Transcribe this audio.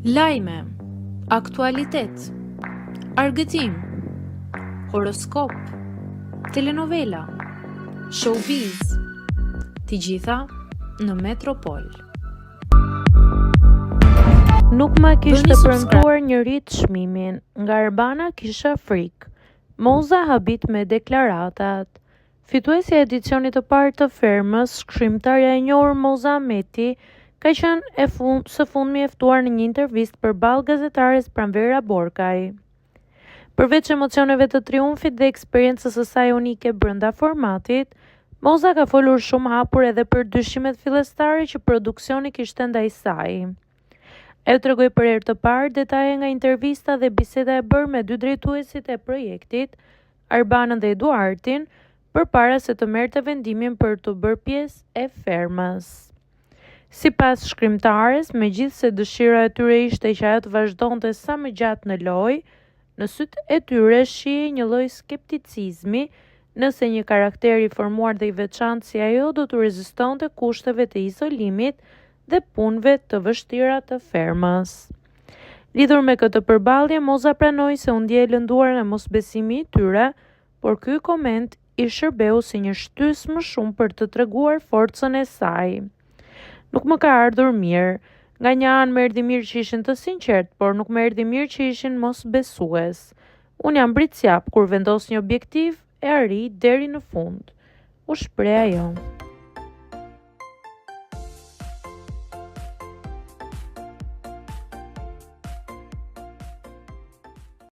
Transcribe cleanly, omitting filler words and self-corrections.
Lajme, aktualitet, argëtim, horoskop, telenovela, showbiz, të gjitha në Metropol. Nuk ma kishte premtuar njëri çmimin, nga Arbana kisha frikë. Moza habit me deklaratat. Fituesja e edicionit të parë të Fermës, shkrimtarja e njohur Moza Ahmeti, ka qenë së fundmi e ftuar në një intervistë përballë gazetares Pranvera Borkaj. Përveç emocioneve të triumfit dhe eksperiencës së saj unike brenda formatit, Moza ka folur shumë hapur edhe për dyshimet fillestare që produksioni kishte ndaj saj. E tregoi për herë të parë detaje nga intervista dhe biseda e bërë me dy drejtuesit e projektit, Arbanën dhe Eduardin, përpara se të merrte vendimin për të bërë pjesë e Fermës. Sipas shkrimtares, megjithse dëshira e tyre ishte që ajo të vazhdonte sa më gjatë në lojë, në sytë e tyre shihej një lloj skepticizmi nëse një karakter i formuar dhe i veçantë si ajo do të rezistonte kushteve të izolimit dhe punëve të vështira të Fermës. Lidhur me këtë përballje, Moza pranoi se u ndjej lënduar nga mosbesimi i tyre, por ky koment i shërbeu si një shtys më shumë për të treguar forcën e saj. Nuk më ka ardhur mirë. Nga një anë më erdhi mirë që ishin të sinqert, por nuk më erdhi mirë që ishin mosbesues. Unë jam britsjap, kur vendos një objektiv, e arri deri në fund. U shpreh ajo.